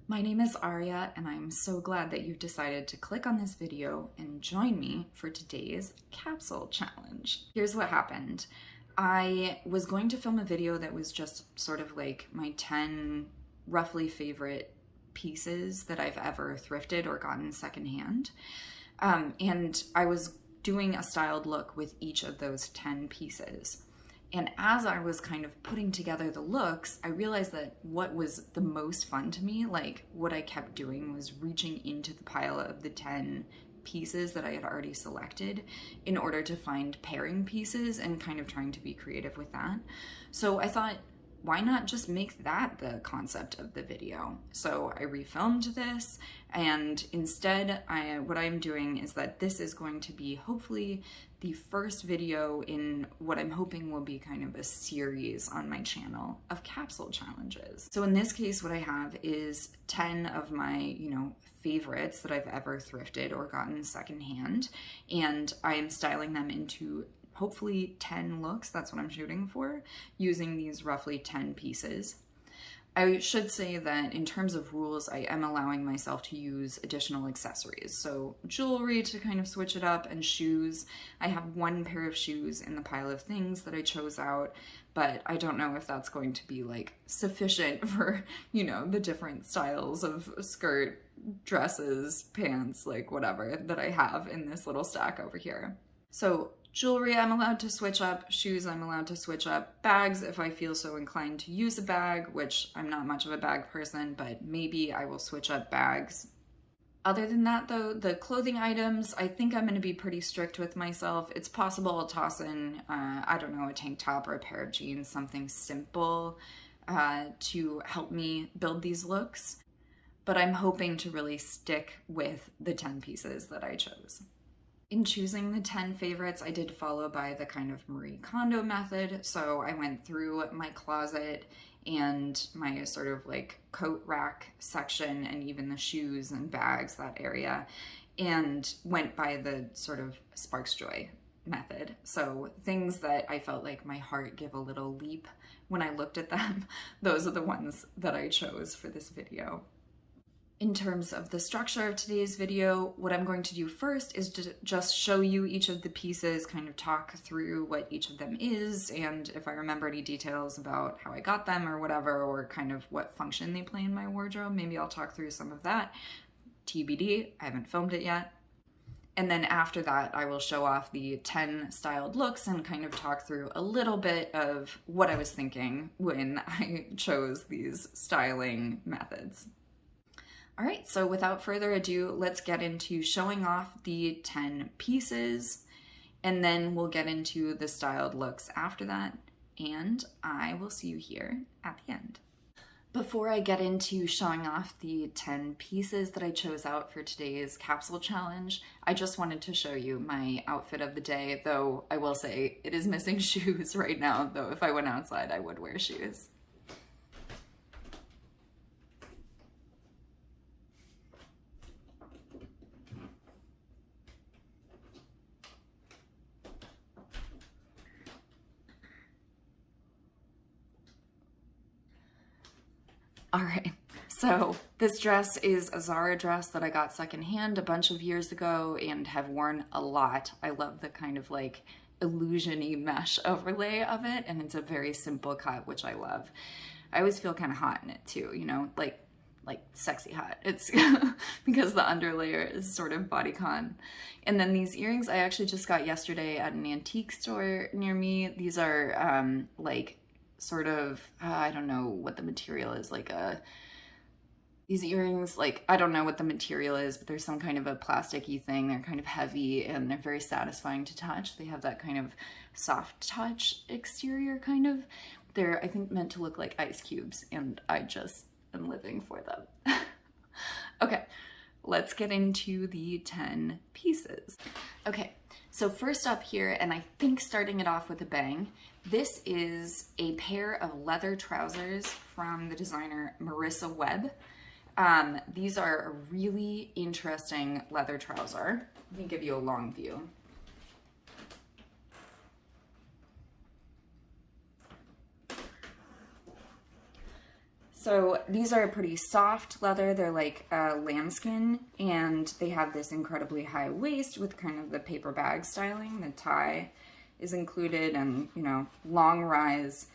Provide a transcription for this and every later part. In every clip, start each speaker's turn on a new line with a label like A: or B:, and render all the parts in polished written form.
A: My name is Aria, and I'm so glad that you've decided to click on this video and join me for today's capsule challenge. Here's what happened. I was going to film a video that was just sort of like my 10 roughly favorite pieces that I've ever thrifted or gotten secondhand. And I was doing a styled look with each of those 10 pieces. And as I was kind of putting together the looks, I realized that what was the most fun to me, like what I kept doing, was reaching into the pile of the 10 pieces that I had already selected in order to find pairing pieces and kind of trying to be creative with that. So I thought, why not just make that the concept of the video? So I refilmed this, and instead what I'm doing is that this is going to be hopefully the first video in what I'm hoping will be kind of a series on my channel of capsule challenges. So in this case, what I have is 10 of my, favorites that I've ever thrifted or gotten secondhand, and I am styling them into hopefully 10 looks. That's what I'm shooting for, using these roughly 10 pieces. I should say that in terms of rules, I am allowing myself to use additional accessories. So jewelry to kind of switch it up, and shoes. I have one pair of shoes in the pile of things that I chose out, but I don't know if that's going to be like sufficient for, the different styles of skirt, dresses, pants, like whatever that I have in this little stack over here. So jewelry I'm allowed to switch up, shoes I'm allowed to switch up, bags if I feel so inclined to use a bag, which I'm not much of a bag person, but maybe I will switch up bags. Other than that though, the clothing items, I think I'm going to be pretty strict with myself. It's possible I'll toss in, a tank top or a pair of jeans, something simple to help me build these looks. But I'm hoping to really stick with the 10 pieces that I chose. In choosing the 10 favorites, I did follow by the kind of Marie Kondo method. So I went through my closet and my sort of like coat rack section and even the shoes and bags, that area, and went by the sort of sparks joy method. So things that I felt like my heart give a little leap when I looked at them, those are the ones that I chose for this video. In terms of the structure of today's video, what I'm going to do first is to just show you each of the pieces, kind of talk through what each of them is, and if I remember any details about how I got them or whatever, or kind of what function they play in my wardrobe, maybe I'll talk through some of that. TBD, I haven't filmed it yet. And then after that, I will show off the 10 styled looks and kind of talk through a little bit of what I was thinking when I chose these styling methods. All right, so without further ado, let's get into showing off the 10 pieces, and then we'll get into the styled looks after that, and I will see you here at the end. Before I get into showing off the 10 pieces that I chose out for today's capsule challenge, I just wanted to show you my outfit of the day, though I will say it is missing shoes right now, though if I went outside, I would wear shoes. All right, so this dress is a Zara dress that I got secondhand a bunch of years ago and have worn a lot. I love the kind of like illusion-y mesh overlay of it, and it's a very simple cut, which I love. I always feel kind of hot in it too, like sexy hot. It's because the underlayer is sort of bodycon. And then these earrings I actually just got yesterday at an antique store near me. These are like sort of, I don't know what the material is, these earrings, I don't know what the material is, but there's some kind of a plasticky thing. They're kind of heavy and they're very satisfying to touch. They have that kind of soft touch exterior kind of. They're, I think, meant to look like ice cubes, and I just am living for them. Okay, let's get into the 10 pieces. Okay, so first up here, and I think starting it off with a bang, this is a pair of leather trousers from the designer Marissa Webb. These are a really interesting leather trouser. Let me give you a long view. So these are a pretty soft leather. They're like lambskin, and they have this incredibly high waist with kind of the paper bag styling. The tie is included, and you know, long rise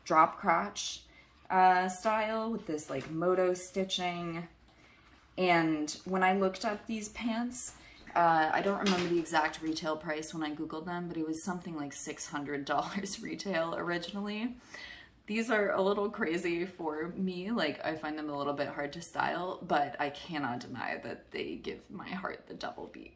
A: drop crotch style with this like moto stitching. And when I looked up these pants, I don't remember the exact retail price when I Googled them, but it was something like $600 retail originally. These are a little crazy for me. Like, I find them a little bit hard to style, but I cannot deny that they give my heart the double beat.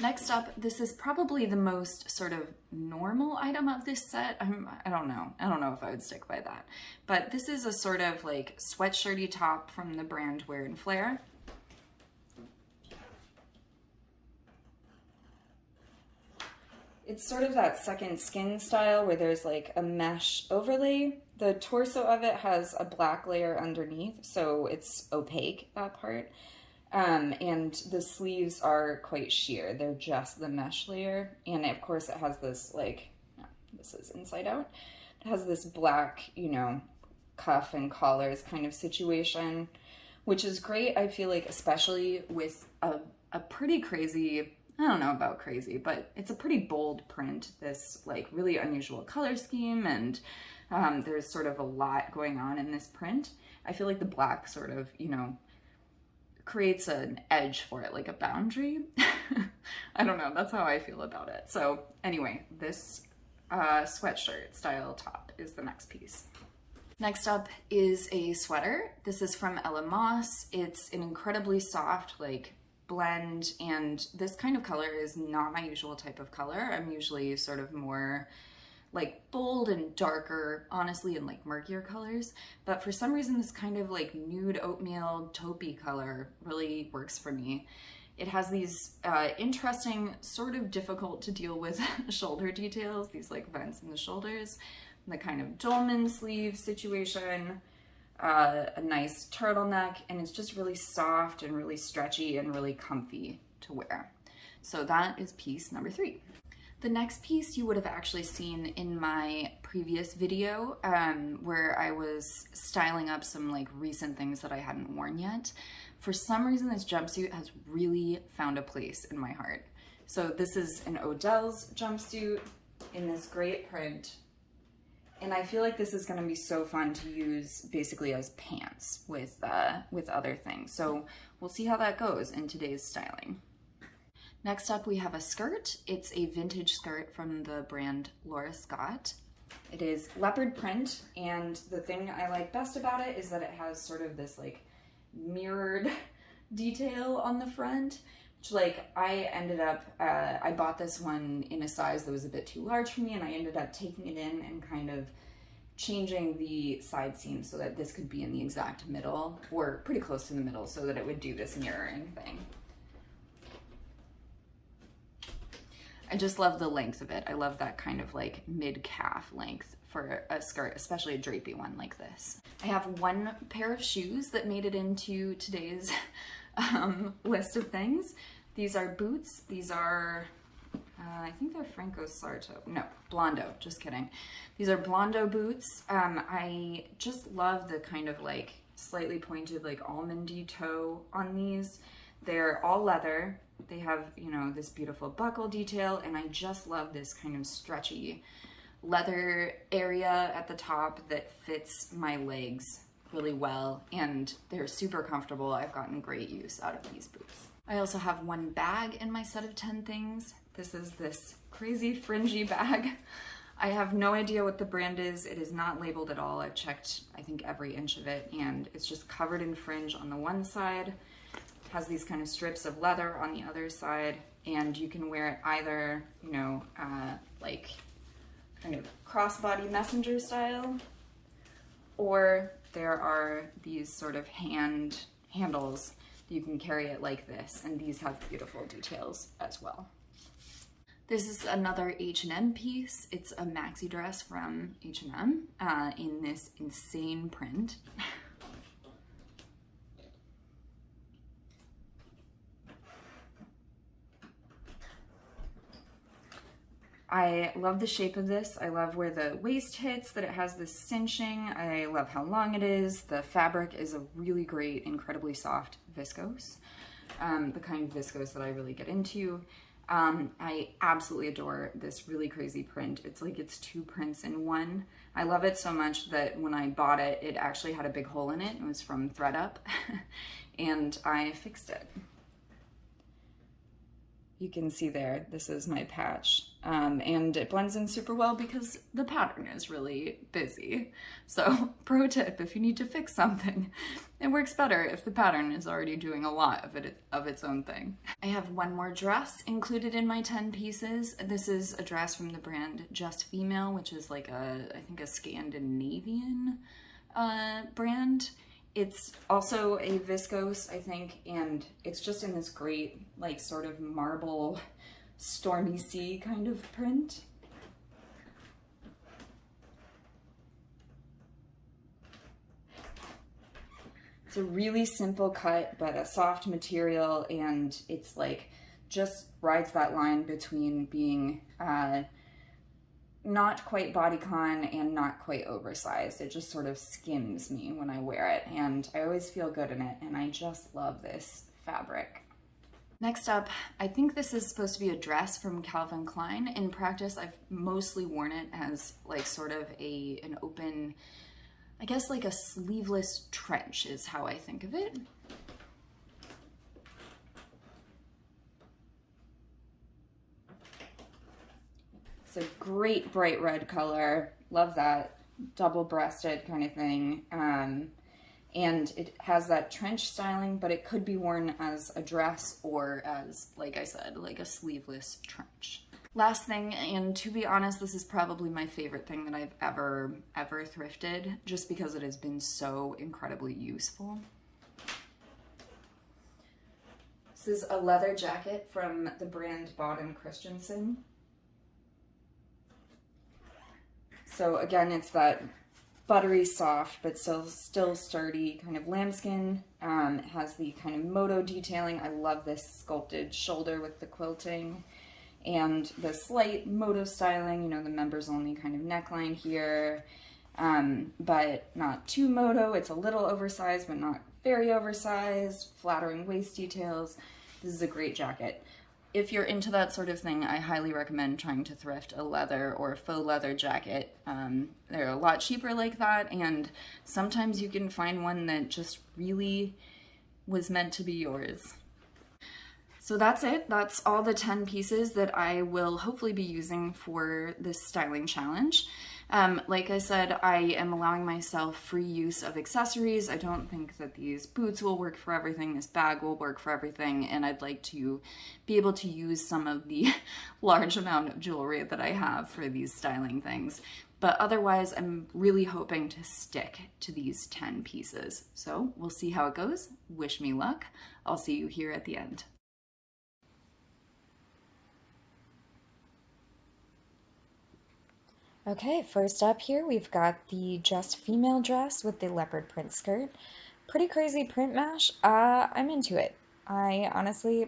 A: Next up, this is probably the most sort of normal item of this set. I don't know if I would stick by that. But this is a sort of like sweatshirty top from the brand Wear and Flare. It's sort of that second skin style where there's like a mesh overlay. The torso of it has a black layer underneath, so it's opaque, that part. And the sleeves are quite sheer. They're just the mesh layer. And of course it has this like, no, this is inside out. It has this black, you know, cuff and collars kind of situation, which is great. I feel like, especially with a pretty crazy, I don't know about crazy, but it's a pretty bold print, this like really unusual color scheme, and there's sort of a lot going on in this print. I feel like the black sort of, you know, creates an edge for it, like a boundary. I don't know, that's how I feel about it. So anyway, this sweatshirt style top is the next piece. Next up is a sweater. This is from Ella Moss. It's an incredibly soft, like, blend, and this kind of color is not my usual type of color. I'm usually sort of more like bold and darker, honestly, and like murkier colors, but for some reason this kind of like nude oatmeal taupey color really works for me. It has these interesting, sort of difficult to deal with shoulder details, these like vents in the shoulders, the kind of dolman sleeve situation, a nice turtleneck, and it's just really soft and really stretchy and really comfy to wear. So that is piece number 3. The next piece you would have actually seen in my previous video where I was styling up some like recent things that I hadn't worn yet. For some reason, this jumpsuit has really found a place in my heart. So this is an Odell's jumpsuit in this great print. And I feel like this is gonna be so fun to use basically as pants with other things. So we'll see how that goes in today's styling. Next up, we have a skirt. It's a vintage skirt from the brand Laura Scott. It is leopard print, and the thing I like best about it is that it has sort of this like mirrored detail on the front, which like I ended up, I bought this one in a size that was a bit too large for me, and I ended up taking it in and kind of changing the side seam so that this could be in the exact middle, or pretty close to the middle, so that it would do this mirroring thing. I just love the length of it. I love that kind of like mid-calf length for a skirt, especially a drapey one like this. I have one pair of shoes that made it into today's list of things. These are boots. These are, I think they're Franco Sarto. No, Blondo, just kidding. These are Blondo boots. I just love the kind of like slightly pointed like almondy toe on these. They're all leather. They have, you know, this beautiful buckle detail, and I just love this kind of stretchy leather area at the top that fits my legs really well, and they're super comfortable. I've gotten great use out of these boots. I also have one bag in my set of 10 things. This is this crazy fringy bag. I have no idea what the brand is. It is not labeled at all. I've checked, I think, every inch of it, and it's just covered in fringe on the one side. Has these kind of strips of leather on the other side, and you can wear it either, you know, like kind of crossbody messenger style, or there are these sort of handles that you can carry it like this, and these have beautiful details as well. This is another H&M piece. It's a maxi dress from H&M in this insane print. I love the shape of this. I love where the waist hits, that it has this cinching. I love how long it is. The fabric is a really great, incredibly soft viscose, the kind of viscose that I really get into. I absolutely adore this really crazy print. It's like it's two prints in one. I love it so much that when I bought it, it actually had a big hole in it. It was from thredUP and I fixed it. You can see there, this is my patch. And it blends in super well because the pattern is really busy. So pro tip, if you need to fix something, it works better if the pattern is already doing a lot of its own thing. I have one more dress included in my 10 pieces. This is a dress from the brand Just Female, which is like I think a Scandinavian brand. It's also a viscose, I think, and it's just in this great, like, sort of marble, stormy sea kind of print. It's a really simple cut, but a soft material, and it's like, just rides that line between being not quite bodycon and not quite oversized. It just sort of skims me when I wear it, and I always feel good in it, and I just love this fabric. Next up, I think this is supposed to be a dress from Calvin Klein. In practice, I've mostly worn it as like sort of an open, I guess like a sleeveless trench is how I think of it. It's a great bright red color. Love that. Double-breasted kind of thing. And it has that trench styling, but it could be worn as a dress or as, like I said, like a sleeveless trench. Last thing, and to be honest, this is probably my favorite thing that I've ever thrifted, just because it has been so incredibly useful. This is a leather jacket from the brand Bawden Christensen. So again, it's that buttery soft, but still sturdy kind of lambskin. It has the kind of moto detailing. I love this sculpted shoulder with the quilting and the slight moto styling, you know, the members only kind of neckline here, but not too moto. It's a little oversized, but not very oversized, flattering waist details. This is a great jacket. If you're into that sort of thing, I highly recommend trying to thrift a leather or faux leather jacket. They're a lot cheaper like that, and sometimes you can find one that just really was meant to be yours. So that's it. That's all the 10 pieces that I will hopefully be using for this styling challenge. Like I said, I am allowing myself free use of accessories. I don't think that these boots will work for everything, this bag will work for everything, and I'd like to be able to use some of the large amount of jewelry that I have for these styling things. But otherwise, I'm really hoping to stick to these 10 pieces. So we'll see how it goes. Wish me luck. I'll see you here at the end.
B: Okay, first up here we've got the Just Female dress with the leopard print skirt. Pretty crazy print mash. I'm into it. I honestly,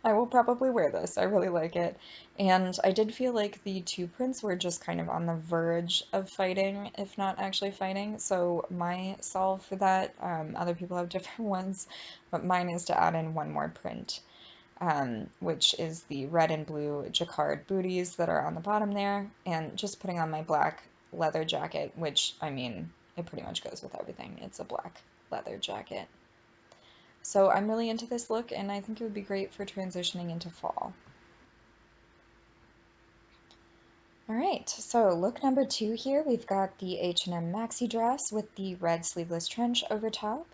B: I will probably wear this. I really like it. And I did feel like the two prints were just kind of on the verge of fighting, if not actually fighting. So my solve for that, other people have different ones, but mine is to add in one more print, which is the red and blue jacquard booties that are on the bottom there, and just putting on my black leather jacket, which, I mean, it pretty much goes with everything. It's a black leather jacket. So I'm really into this look, and I think it would be great for transitioning into fall. All right, so look number 2 here, we've got the H&M maxi dress with the red sleeveless trench over top.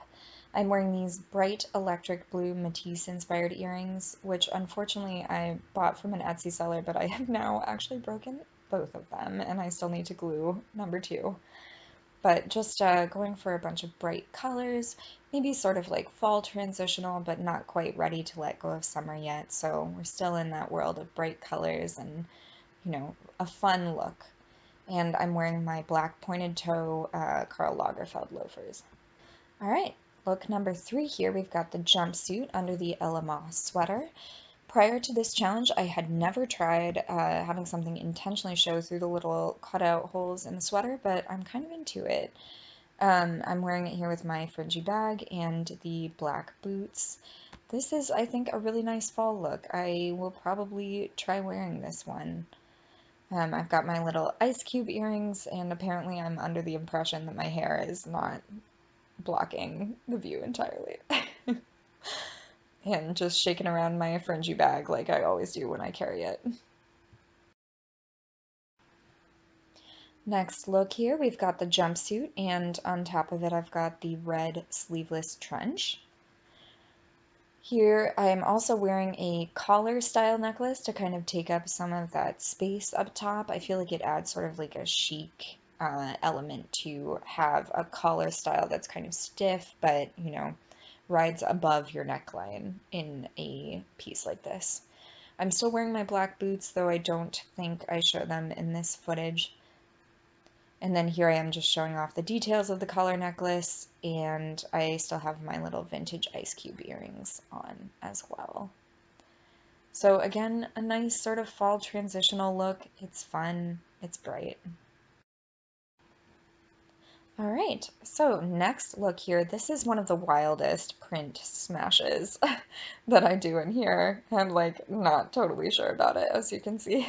B: I'm wearing these bright electric blue Matisse-inspired earrings, which unfortunately I bought from an Etsy seller, but I have now actually broken both of them, and I still need to glue number 2. But just going for a bunch of bright colors, maybe sort of like fall transitional, but not quite ready to let go of summer yet. So we're still in that world of bright colors and, you know, a fun look. And I'm wearing my black pointed toe Karl Lagerfeld loafers. All right, look number 3 here. We've got the jumpsuit under the Ella Moss sweater. Prior to this challenge, I had never tried having something intentionally show through the little cutout holes in the sweater, but I'm kind of into it. I'm wearing it here with my fringy bag and the black boots. This is, I think, a really nice fall look. I will probably try wearing this one. I've got my little ice cube earrings, and apparently I'm under the impression that my hair is not blocking the view entirely. And just shaking around my fringy bag like I always do when I carry it. Next look here, we've got the jumpsuit, and on top of it I've got the red sleeveless trench. Here I'm also wearing a collar style necklace to kind of take up some of that space up top. I feel like it adds sort of like a chic element to have a collar style that's kind of stiff, but rides above your neckline in a piece like this. I'm still wearing my black boots, though I don't think I show them in this footage. And then here I am just showing off the details of the collar necklace, and I still have my little vintage ice cube earrings on as well. So again, a nice sort of fall transitional look. It's fun, it's bright. All right, so next look here. This is one of the wildest print smashes that I do in here. I'm like not totally sure about it, as you can see.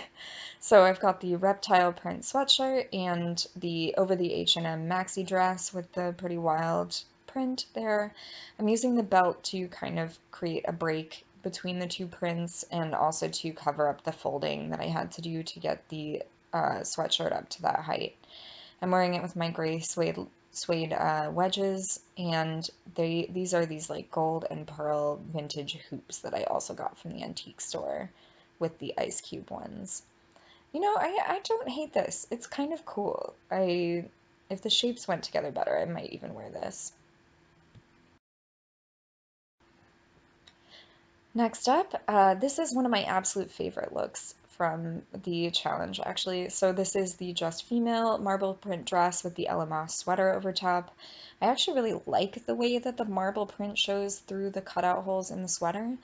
B: So I've got the reptile print sweatshirt and the over the H&M maxi dress with the pretty wild print there. I'm using the belt to kind of create a break between the two prints and also to cover up the folding that I had to do to get the sweatshirt up to that height. I'm wearing it with my gray suede wedges, and these are these like gold and pearl vintage hoops that I also got from the antique store with the ice cube ones. I don't hate this. It's kind of cool. If the shapes went together better, I might even wear this. Next up, this is one of my absolute favorite looks from the challenge, actually. So this is the Just Female marble print dress with the Ella Moss sweater over top. I actually really like the way that the marble print shows through the cutout holes in the sweater,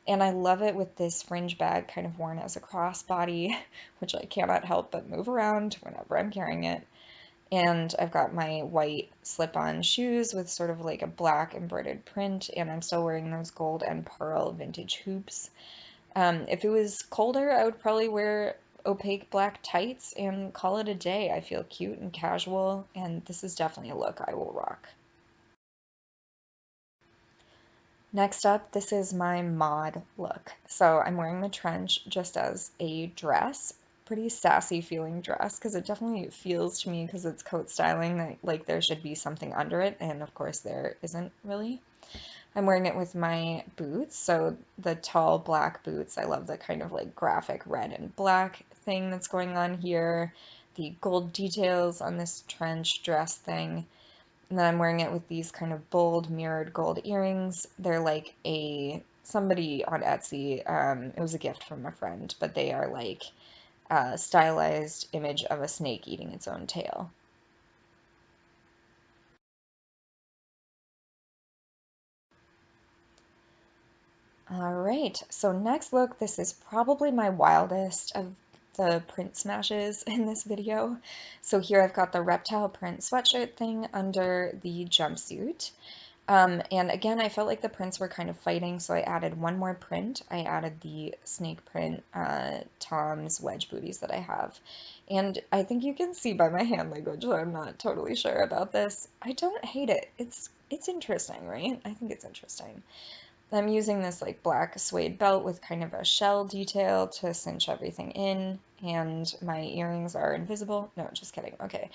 B: and I love it with this fringe bag kind of worn as a crossbody, which I cannot help but move around whenever I'm carrying it. And I've got my white slip-on shoes with sort of like a black embroidered print, and I'm still wearing those gold and pearl vintage hoops. If it was colder, I would probably wear opaque black tights and call it a day. I feel cute and casual, and this is definitely a look I will rock. Next up, this is my mod look. So I'm wearing the trench just as a dress, pretty sassy feeling dress, because it definitely feels to me, because it's coat styling, that like there should be something under it, and of course there isn't really. I'm wearing it with my boots, so the tall black boots. I love the kind of like graphic red and black thing that's going on here, the gold details on this trench dress thing. And then I'm wearing it with these kind of bold mirrored gold earrings. They're like somebody on Etsy, it was a gift from a friend, but they are like a stylized image of a snake eating its own tail. All right, so next look, this is probably my wildest of the print smashes in this video. So here I've got the reptile print sweatshirt thing under the jumpsuit. And again, I felt like the prints were kind of fighting, so I added one more print. I added the snake print Tom's wedge booties that I have. And I think you can see by my hand language that I'm not totally sure about this. I don't hate it. It's interesting, right? I think it's interesting. I'm using this like black suede belt with kind of a shell detail to cinch everything in, and my earrings are invisible. No, just kidding. Okay.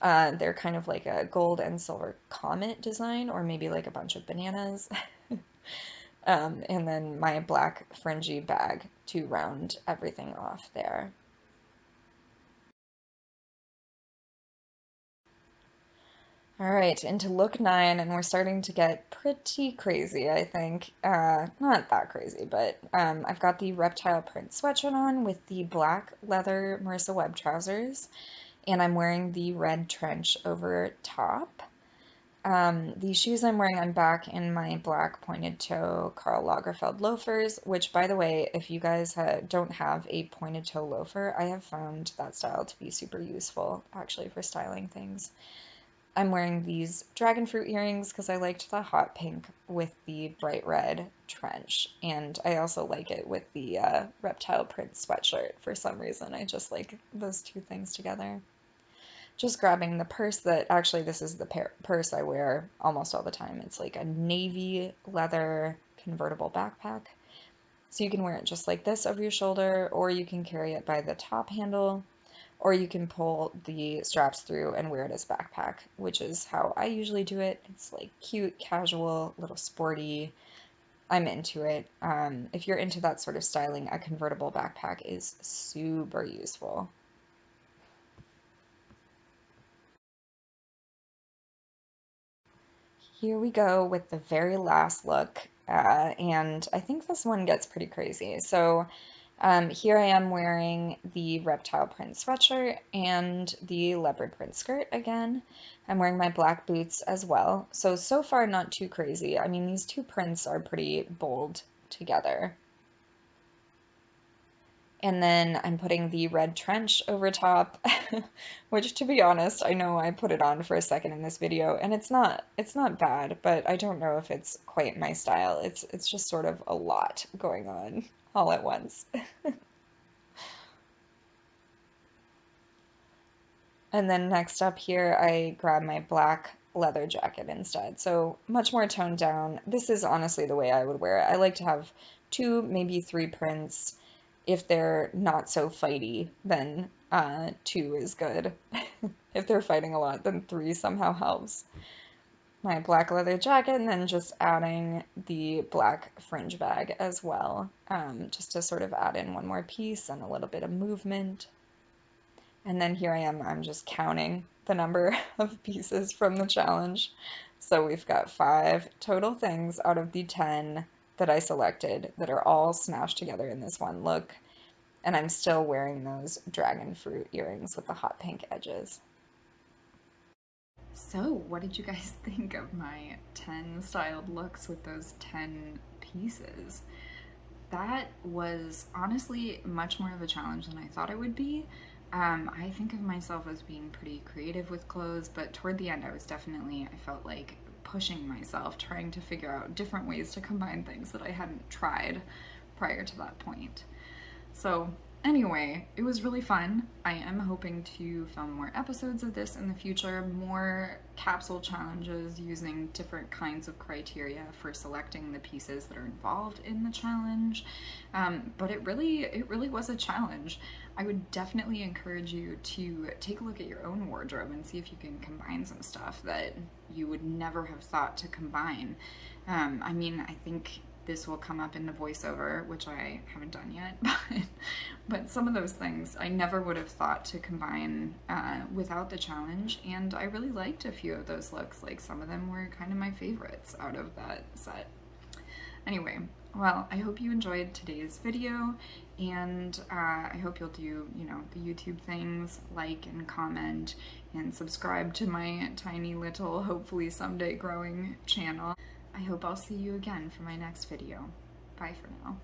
B: They're kind of like a gold and silver comet design, or maybe like a bunch of bananas. And then my black fringy bag to round everything off there. All right, into look 9, and we're starting to get pretty crazy, I think. Not that crazy, but I've got the reptile print sweatshirt on with the black leather Marissa Webb trousers, and I'm wearing the red trench over top. The shoes I'm wearing, I'm back in my black pointed toe Karl Lagerfeld loafers, which, by the way, if you guys don't have a pointed toe loafer, I have found that style to be super useful, actually, for styling things. I'm wearing these dragon fruit earrings because I liked the hot pink with the bright red trench, and I also like it with the reptile print sweatshirt for some reason. I just like those two things together. Just grabbing the purse that actually this is the purse I wear almost all the time. It's like a navy leather convertible backpack. So you can wear it just like this over your shoulder, or you can carry it by the top handle, or you can pull the straps through and wear it as a backpack, which is how I usually do it. It's like cute, casual, little sporty. I'm into it. If you're into that sort of styling, a convertible backpack is super useful. Here we go with the very last look, and I think this one gets pretty crazy. So here I am wearing the reptile print sweatshirt and the leopard print skirt again. I'm wearing my black boots as well. So far not too crazy. I mean, these two prints are pretty bold together. And then I'm putting the red trench over top, which to be honest, I know I put it on for a second in this video and it's not bad, but I don't know if it's quite my style. It's just sort of a lot going on all at once. And then next up here, I grab my black leather jacket instead. So much more toned down. This is honestly the way I would wear it. I like to have two, maybe three prints. If they're not so fighty, then two is good. If they're fighting a lot, then three somehow helps. My black leather jacket, and then just adding the black fringe bag as well, just to sort of add in one more piece and a little bit of movement. And then here I am, I'm just counting the number of pieces from the challenge. So we've got 5 total things out of the 10 that I selected that are all smashed together in this one look. And I'm still wearing those dragon fruit earrings with the hot pink edges.
A: So, what did you guys think of my 10 styled looks with those 10 pieces? That was honestly much more of a challenge than I thought it would be. I think of myself as being pretty creative with clothes, but toward the end, I felt like pushing myself, trying to figure out different ways to combine things that I hadn't tried prior to that point. So, anyway, it was really fun. I am hoping to film more episodes of this in the future, more capsule challenges using different kinds of criteria for selecting the pieces that are involved in the challenge. But it really was a challenge. I would definitely encourage you to take a look at your own wardrobe and see if you can combine some stuff that you would never have thought to combine. I think this will come up in the voiceover, which I haven't done yet, but some of those things I never would have thought to combine without the challenge, and I really liked a few of those looks. Like, some of them were kind of my favorites out of that set. Anyway, well, I hope you enjoyed today's video, and I hope you'll do, the YouTube things, like and comment, and subscribe to my tiny little, hopefully someday growing channel. I hope I'll see you again for my next video. Bye for now.